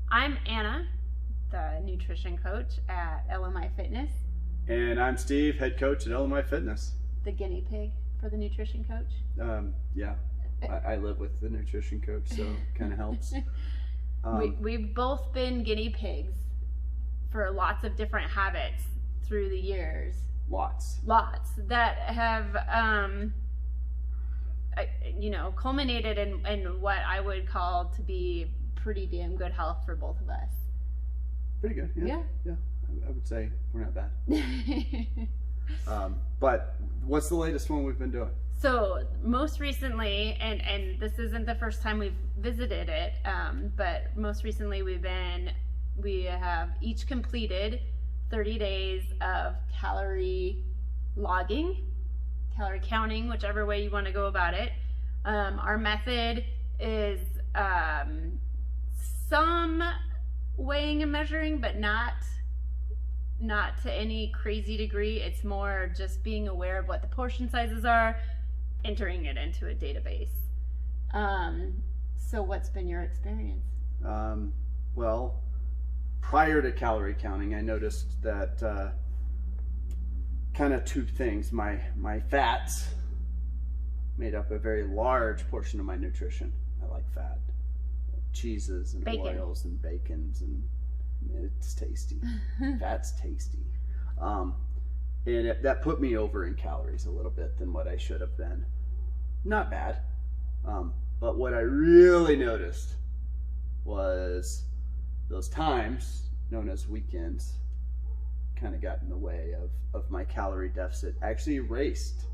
I'm Anna, the nutrition coach at LMI Fitness, And I'm Steve, head coach at LMI Fitness. the guinea pig for the nutrition coach. Yeah, I live with the nutrition coach, so it kind of helps. We've both been guinea pigs for lots of different habits through the years. Lots That have, culminated in what I would call to be pretty damn good health for both of us. Pretty good, yeah. I would say we're not bad. But what's the latest one we've been doing? So most recently, and this isn't the first time we've visited it, but most recently we have each completed 30 days of calorie logging, calorie counting, whichever way you want to go about it. Our method is some weighing and measuring, but not to any crazy degree. It's more just being aware of what the portion sizes are, entering it into a database. So what's been your experience? Well, prior to calorie counting, I noticed that kind of two things. My fats made up a very large portion of my nutrition. I like fat. Cheeses and Bacon. oils and bacons, and it's tasty. Fat's tasty. And that put me over in calories a little bit than what I should have been. Not bad. But what I really noticed was those times, known as weekends, kind of got in the way of my calorie deficit. Actually erased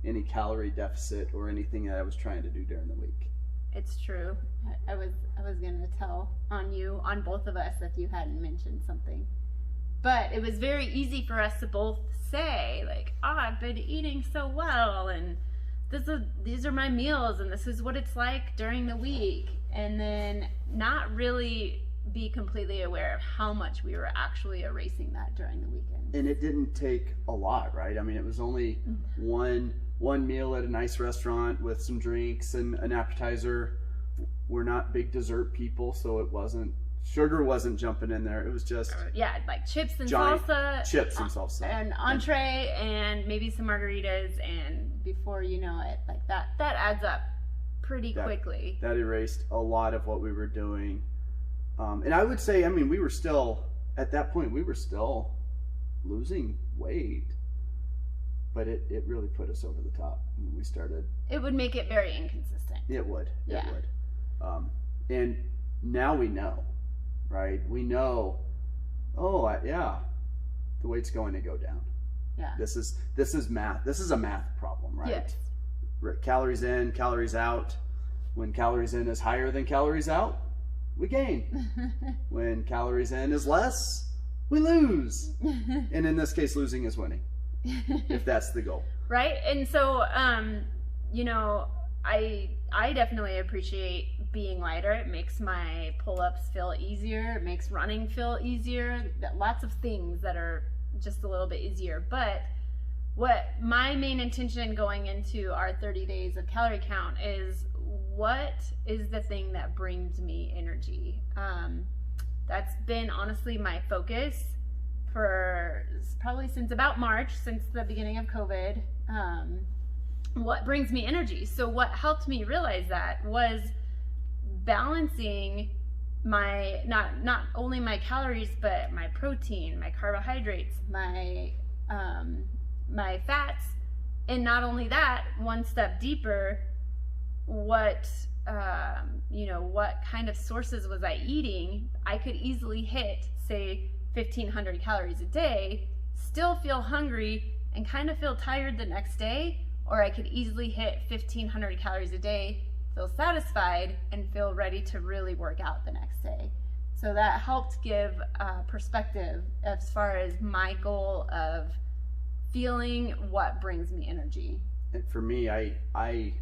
any calorie deficit or anything that I was trying to do during the week. It's true. I was gonna tell on both of us if you hadn't mentioned something. But it was very easy for us to both say, like, I've been eating so well, and these are my meals, and this is what it's like during the week, and then not really be completely aware of how much we were actually erasing that during the weekend. And it didn't take a lot, right? I mean, it was only one meal at a nice restaurant with some drinks and an appetizer. We're not big dessert people, so sugar wasn't jumping in there. It was just like chips and giant salsa, chips and salsa, and entree, and maybe some margaritas, and before you know it, like that adds up pretty quickly. That erased a lot of what we were doing. And I would say, I mean, we were still, at that point, we were still losing weight, but it really put us over the top when we started. It would make it very inconsistent. It would. Yeah. It would. And now we know, right? We know, the weight's going to go down. Yeah. This is math. This is a math problem, right? Yes. Calories in, calories out. When calories in is higher than calories out, we gain. When calories in is less, we lose. And in this case, losing is winning, if that's the goal. Right? And so, I definitely appreciate being lighter. It makes my pull-ups feel easier. It makes running feel easier. Lots of things that are just a little bit easier. But what my main intention going into our 30 days of calorie count is, what is the thing that brings me energy? That's been honestly my focus for probably since about March, since the beginning of COVID. What brings me energy? So what helped me realize that was balancing my not only my calories, but my protein, my carbohydrates, my fats, and not only that, one step deeper, what kind of sources was I eating? I could easily hit, say, 1,500 calories a day, still feel hungry and kind of feel tired the next day, or I could easily hit 1,500 calories a day, feel satisfied, and feel ready to really work out the next day. So that helped give perspective as far as my goal of feeling what brings me energy. And for me, I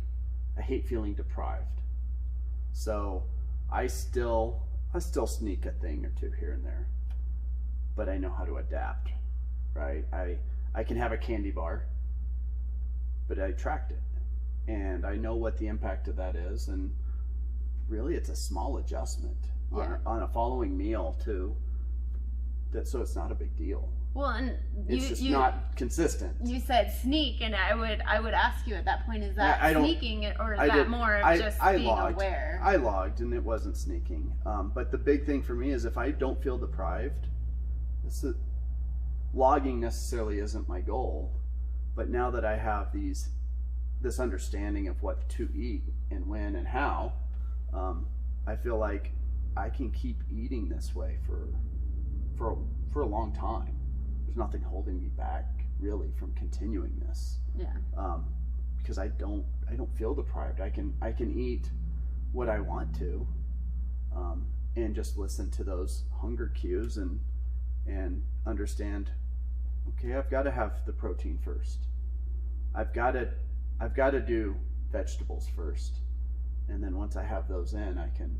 hate feeling deprived. So I still sneak a thing or two here and there, but I know how to adapt, right? I can have a candy bar, but I tracked it, and I know what the impact of that is, and really it's a small adjustment on a following meal too. So it's not a big deal. Well, and it's just not consistent. You said sneak, and I would ask you at that point, is that sneaking, or is that more of just being aware? I logged, and it wasn't sneaking. But the big thing for me is if I don't feel deprived, logging necessarily isn't my goal. But now that I have this understanding of what to eat and when and how, I feel like I can keep eating this way for a long time. There's nothing holding me back really from continuing this. Yeah. Because I don't feel deprived. I can eat what I want to, and just listen to those hunger cues and understand. Okay, I've got to have the protein first. I've got to do vegetables first, and then once I have those in, I can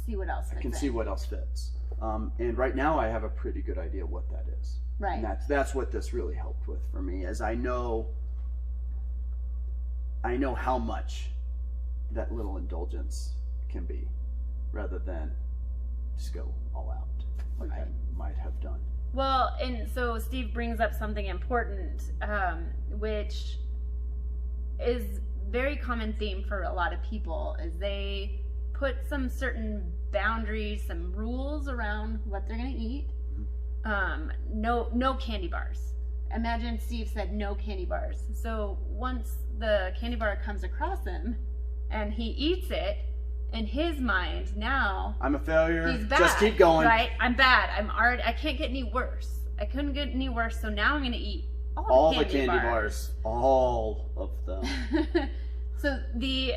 see what else. See what else fits. And right now, I have a pretty good idea what that is. Right. And that's what this really helped with for me, is I know how much that little indulgence can be, rather than just go all out like I might have done. Well, and so Steve brings up something important, which is very common theme for a lot of people, is they put some certain boundaries, some rules around what they're going to eat. No candy bars. Imagine Steve said no candy bars. So once the candy bar comes across him and he eats it, in his mind now, I'm a failure. He's bad. Just keep going. Right? I'm bad. I can't get any worse. I couldn't get any worse. So now I'm going to eat all the candy bars. All of them. So the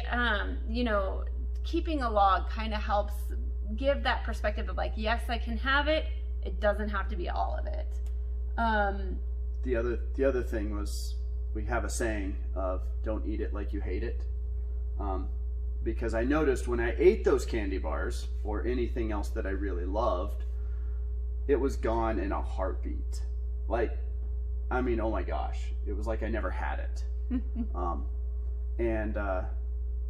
keeping a log kind of helps give that perspective of like, yes, I can have it. It doesn't have to be all of it. The other thing was, we have a saying of don't eat it like you hate it. Because I noticed when I ate those candy bars or anything else that I really loved, it was gone in a heartbeat. Like, I mean, oh my gosh, it was like I never had it.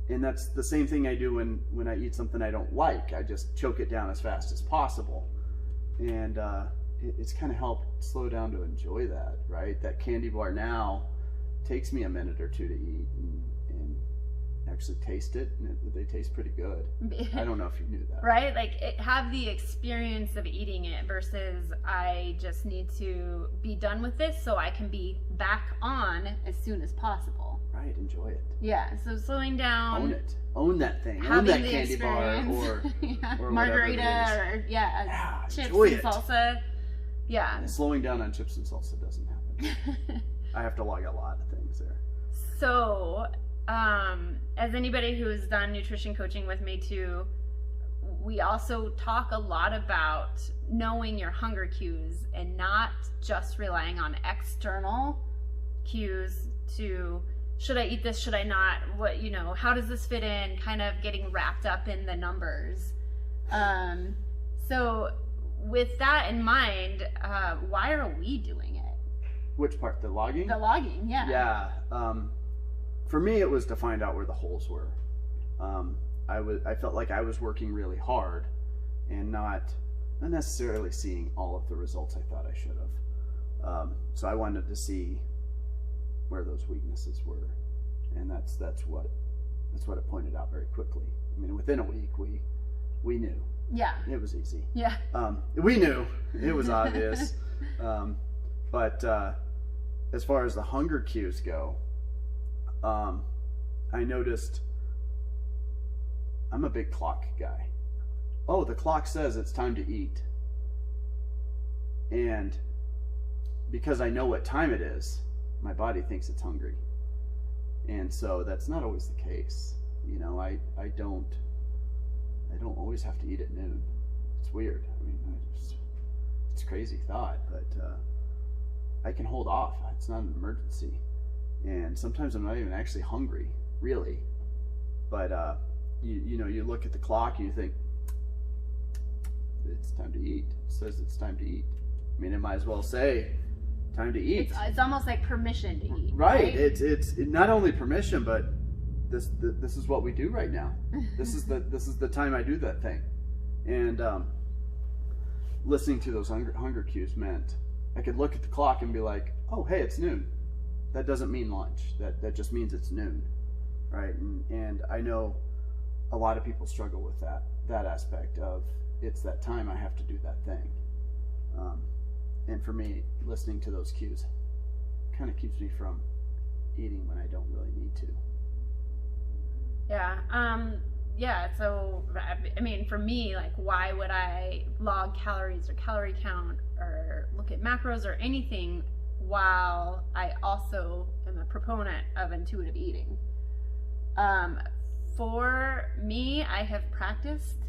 And that's the same thing I do when I eat something I don't like. I just choke it down as fast as possible. And it's kind of helped slow down to enjoy that, right? That candy bar now takes me a minute or two to eat and actually taste it, and they taste pretty good. I don't know if you knew that. Right? Like, have the experience of eating it versus I just need to be done with this so I can be back on as soon as possible. Right, enjoy it. Yeah, so slowing down. Own it. Own that thing. Own that candy bar or margarita or chips and salsa. Yeah. And slowing down on chips and salsa doesn't happen. I have to log a lot of things there. So, as anybody who has done nutrition coaching with me too, we also talk a lot about knowing your hunger cues and not just relying on external cues to, should I eat this, should I not, what, how does this fit in, kind of getting wrapped up in the numbers. So with that in mind, why are we doing it? Which part? The logging? The logging, yeah. Yeah. For me, it was to find out where the holes were. I felt like I was working really hard and not necessarily seeing all of the results I thought I should have. So I wanted to see where those weaknesses were, and that's what it pointed out very quickly. I mean, within a week, we knew. Yeah. It was easy. Yeah. We knew. It was obvious. But as far as the hunger cues go, I noticed I'm a big clock guy. Oh, the clock says it's time to eat. And because I know what time it is, my body thinks it's hungry. And so that's not always the case. I don't always have to eat at noon. It's weird. I mean, it's a crazy thought, but I can hold off. It's not an emergency. And sometimes I'm not even actually hungry, really. But you look at the clock and you think, it's time to eat. It says it's time to eat. I mean, it might as well say time to eat. It's almost like permission to eat. Right. It's not only permission, but this is what we do right now. This is the time I do that thing. And listening to those hunger cues meant I could look at the clock and be like, oh, hey, it's noon. That doesn't mean lunch. That just means it's noon, right? And I know a lot of people struggle with that aspect of it's that time, I have to do that thing. And for me, listening to those cues kind of keeps me from eating when I don't really need to. Yeah. So, I mean, for me, like, why would I log calories or calorie count or look at macros or anything while I also am a proponent of intuitive eating? For me, I have practiced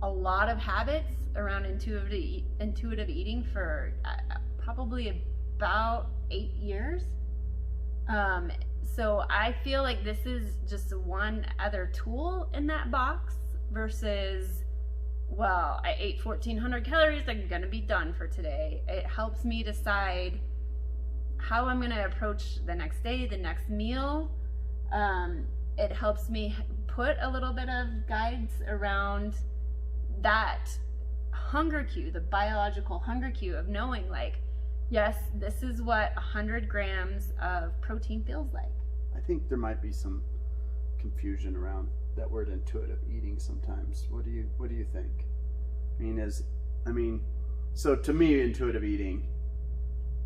a lot of habits around intuitive eating for probably about 8 years. So I feel like this is just one other tool in that box versus, well, I ate 1,400 calories, I'm gonna be done for today. It helps me decide how I'm gonna approach the next day, the next meal. It helps me put a little bit of guides around that hunger cue, the biological hunger cue of knowing, like, yes, this is what 100 grams of protein feels like. I think there might be some confusion around that word intuitive eating sometimes. What do you think? So to me, intuitive eating,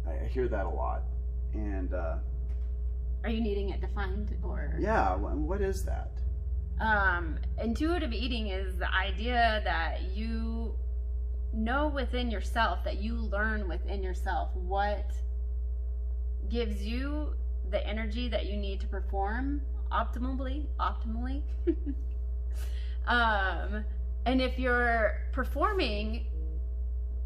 I hear that a lot. And are you needing it defined, or? Yeah, what is that? Intuitive eating is the idea that you know within yourself, that you learn within yourself what gives you the energy that you need to perform optimally. And if you're performing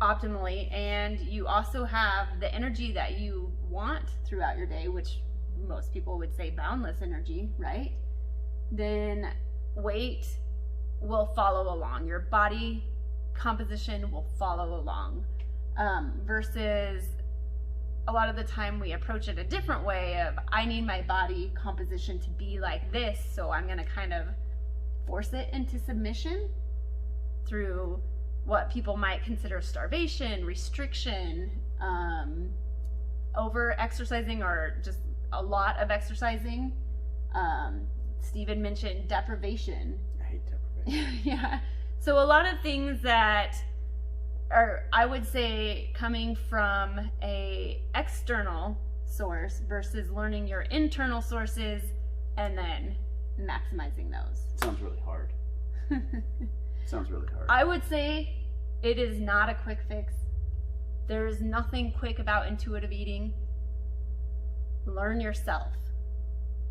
optimally and you also have the energy that you want throughout your day, which most people would say boundless energy, right? Then weight will follow along. Your body composition will follow along. Versus a lot of the time we approach it a different way of, I need my body composition to be like this, so I'm gonna kind of force it into submission through what people might consider starvation, restriction, over exercising, or just a lot of exercising. Stephen mentioned deprivation. I hate deprivation. Yeah. So a lot of things that are, I would say, coming from a external source versus learning your internal sources and then maximizing those. Sounds really hard. Sounds really hard. I would say it is not a quick fix. There is nothing quick about intuitive eating. Learn yourself.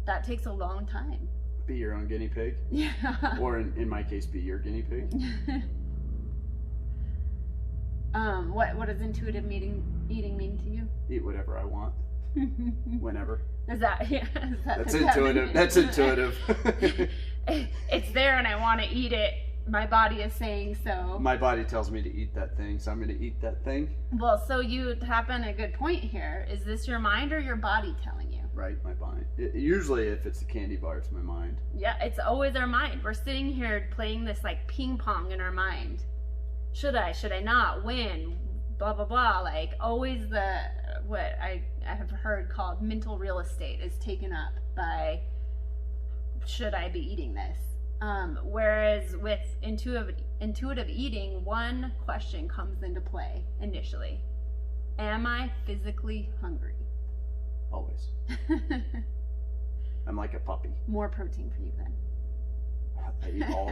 That takes a long time. Be your own guinea pig. Yeah. Or in my case, be your guinea pig. What does intuitive eating mean to you? Eat whatever I want. Whenever. That's intuitive. That's intuitive. It's there and I want to eat it. My body is saying so. My body tells me to eat that thing, so I'm going to eat that thing. Well, so you tap in a good point here. Is this your mind or your body telling you? Right, my mind. Usually if it's a candy bar, it's my mind. Yeah, it's always our mind. We're sitting here playing this like ping pong in our mind. Should I not? When? Blah, blah, blah. Like, always what I have heard called mental real estate is taken up by, should I be eating this? Whereas with intuitive eating, one question comes into play initially. Am I physically hungry? Always. I'm like a puppy. More protein for you then. I eat all